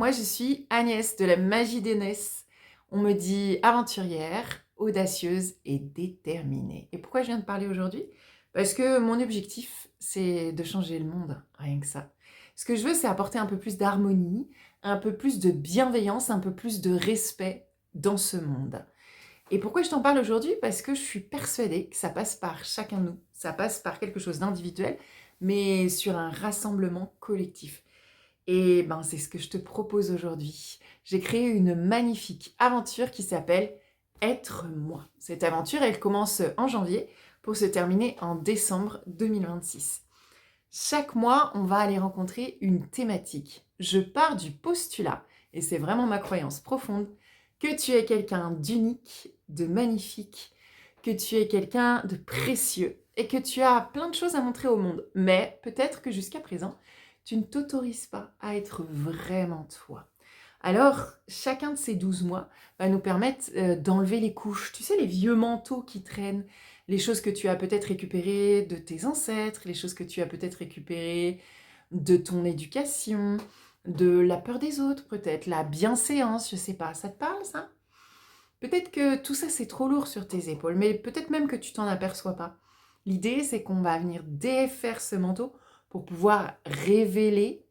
moi je suis Agnès de la magie d'Agnès. On me dit aventurière, audacieuse et déterminée. Et pourquoi je viens de parler aujourd'hui? Parce que mon objectif, c'est de changer le monde, rien que ça. Ce que je veux, c'est apporter un peu plus d'harmonie, un peu plus de bienveillance, un peu plus de respect dans ce monde. Et pourquoi je t'en parle aujourd'hui? Parce que je suis persuadée que ça passe par chacun de nous. Ça passe par quelque chose d'individuel, mais sur un rassemblement collectif. Et ben, c'est ce que je te propose aujourd'hui. J'ai créé une magnifique aventure qui s'appelle Être moi. Cette aventure, elle commence en janvier pour se terminer en décembre 2026. Chaque mois, on va aller rencontrer une thématique. Je pars du postulat, et c'est vraiment ma croyance profonde, que tu es quelqu'un d'unique, de magnifique, que tu es quelqu'un de précieux et que tu as plein de choses à montrer au monde. Mais peut-être que jusqu'à présent, tu ne t'autorises pas à être vraiment toi. Alors, chacun de ces 12 mois va nous permettre d'enlever les couches, tu sais, les vieux manteaux qui traînent, les choses que tu as peut-être récupérées de tes ancêtres, les choses que tu as peut-être récupérées de ton éducation, de la peur des autres peut-être, la bienséance, je sais pas, ça te parle ça? Peut-être que tout ça c'est trop lourd sur tes épaules, mais peut-être même que tu t'en aperçois pas. L'idée c'est qu'on va venir défaire ce manteau pour pouvoir révéler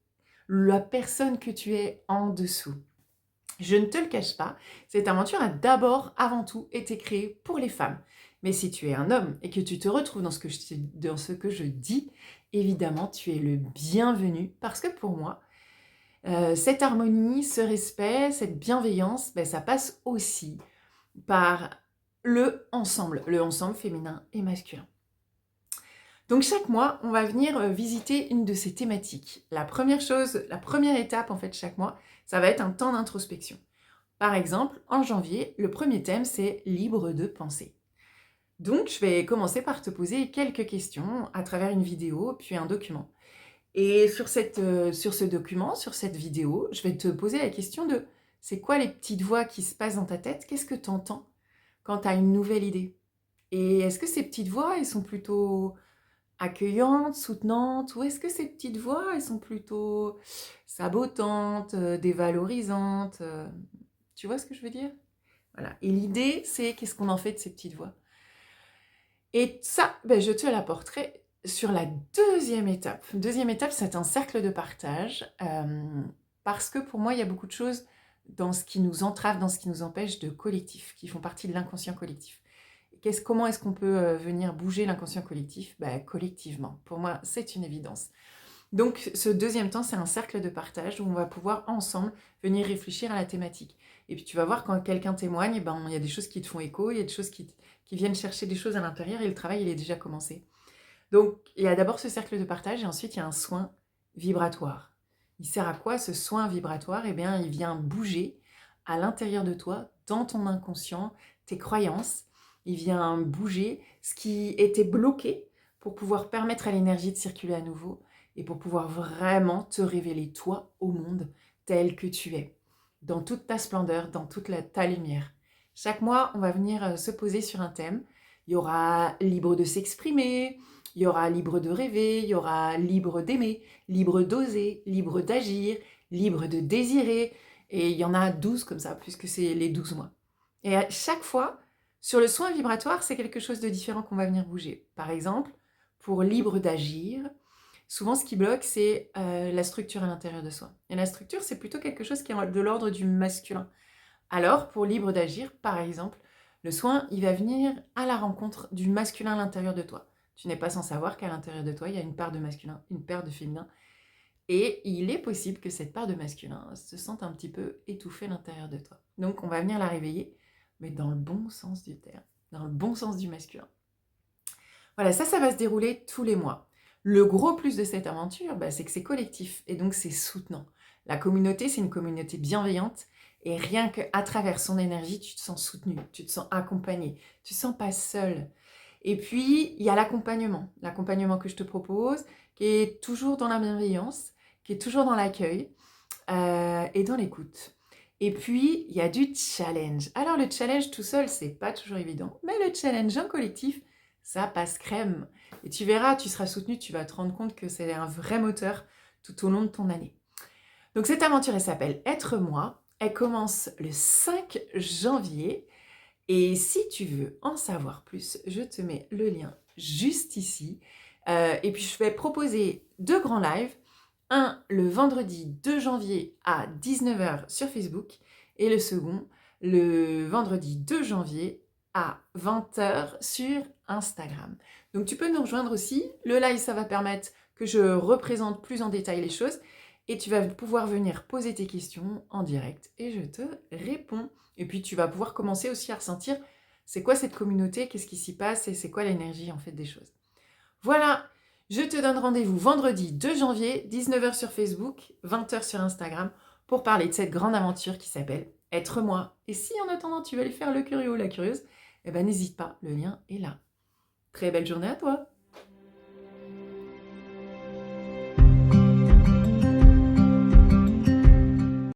la personne que tu es en dessous. Je ne te le cache pas, cette aventure a d'abord, avant tout, été créée pour les femmes. Mais si tu es un homme et que tu te retrouves dans ce que je dis, évidemment, tu es le bienvenu parce que pour moi, cette harmonie, ce respect, cette bienveillance, ben, ça passe aussi par le ensemble féminin et masculin. Donc chaque mois, on va venir visiter une de ces thématiques. La première étape en fait chaque mois, ça va être un temps d'introspection. Par exemple, en janvier, le premier thème c'est libre de penser. Donc je vais commencer par te poser quelques questions à travers une vidéo puis un document. Et sur ce document, sur cette vidéo, je vais te poser la question de c'est quoi les petites voix qui se passent dans ta tête? Qu'est-ce que tu entends quand tu as une nouvelle idée? Et est-ce que ces petites voix, elles sont plutôt accueillantes, soutenantes, ou est-ce que ces petites voix, elles sont plutôt sabotantes, dévalorisantes Tu vois ce que je veux dire? Voilà. Et l'idée, c'est qu'est-ce qu'on en fait de ces petites voix? Et ça, ben, je te l'apporterai sur la deuxième étape. Deuxième étape, c'est un cercle de partage, parce que pour moi, il y a beaucoup de choses dans ce qui nous entrave, dans ce qui nous empêche de collectif, qui font partie de l'inconscient collectif. Comment est-ce qu'on peut venir bouger l'inconscient collectif? Ben, collectivement. Pour moi, c'est une évidence. Donc, ce deuxième temps, c'est un cercle de partage où on va pouvoir ensemble venir réfléchir à la thématique. Et puis, tu vas voir quand quelqu'un témoigne, ben, il y a des choses qui te font écho, il y a des choses qui viennent chercher des choses à l'intérieur et le travail, il est déjà commencé. Donc, il y a d'abord ce cercle de partage et ensuite, il y a un soin vibratoire. Il sert à quoi ce soin vibratoire? Eh bien, il vient bouger à l'intérieur de toi, dans ton inconscient, tes croyances. Il vient bouger ce qui était bloqué pour pouvoir permettre à l'énergie de circuler à nouveau et pour pouvoir vraiment te révéler toi au monde tel que tu es, dans toute ta splendeur, dans toute ta lumière. Chaque mois, on va venir se poser sur un thème. Il y aura libre de s'exprimer, il y aura libre de rêver, il y aura libre d'aimer, libre d'oser, libre d'agir, libre de désirer. Et il y en a 12 comme ça, puisque c'est les 12 mois. Et à chaque fois, sur le soin vibratoire, c'est quelque chose de différent qu'on va venir bouger. Par exemple, pour libre d'agir, souvent ce qui bloque, c'est la structure à l'intérieur de soi. Et la structure, c'est plutôt quelque chose qui est de l'ordre du masculin. Alors, pour libre d'agir, par exemple, le soin, il va venir à la rencontre du masculin à l'intérieur de toi. Tu n'es pas sans savoir qu'à l'intérieur de toi, il y a une part de masculin, une part de féminin. Et il est possible que cette part de masculin se sente un petit peu étouffée à l'intérieur de toi. Donc, on va venir la réveiller, mais dans le bon sens du terme, dans le bon sens du masculin. Voilà, ça va se dérouler tous les mois. Le gros plus de cette aventure, c'est que c'est collectif et donc c'est soutenant. La communauté, c'est une communauté bienveillante et rien qu'à travers son énergie, tu te sens soutenu, tu te sens accompagné, tu ne te sens pas seul. Et puis, il y a l'accompagnement que je te propose, qui est toujours dans la bienveillance, qui est toujours dans l'accueil et dans l'écoute. Et puis, il y a du challenge. Alors, le challenge tout seul, c'est pas toujours évident, mais le challenge en collectif, ça passe crème. Et tu verras, tu seras soutenu, tu vas te rendre compte que c'est un vrai moteur tout au long de ton année. Donc cette aventure, elle s'appelle Être moi. Elle commence le 5 janvier. Et si tu veux en savoir plus, je te mets le lien juste ici. Et puis je vais proposer 2 grands lives. Un le vendredi 2 janvier à 19h sur Facebook et le second le vendredi 2 janvier à 20h sur Instagram. Donc tu peux nous rejoindre aussi. Le live, ça va permettre que je représente plus en détail les choses et tu vas pouvoir venir poser tes questions en direct et je te réponds. Et puis tu vas pouvoir commencer aussi à ressentir c'est quoi cette communauté, qu'est-ce qui s'y passe et c'est quoi l'énergie en fait des choses. Voilà, je te donne rendez-vous vendredi 2 janvier, 19h sur Facebook, 20h sur Instagram, pour parler de cette grande aventure qui s'appelle Être moi. Et si en attendant tu veux aller faire le curieux ou la curieuse, eh ben n'hésite pas, le lien est là. Très belle journée à toi!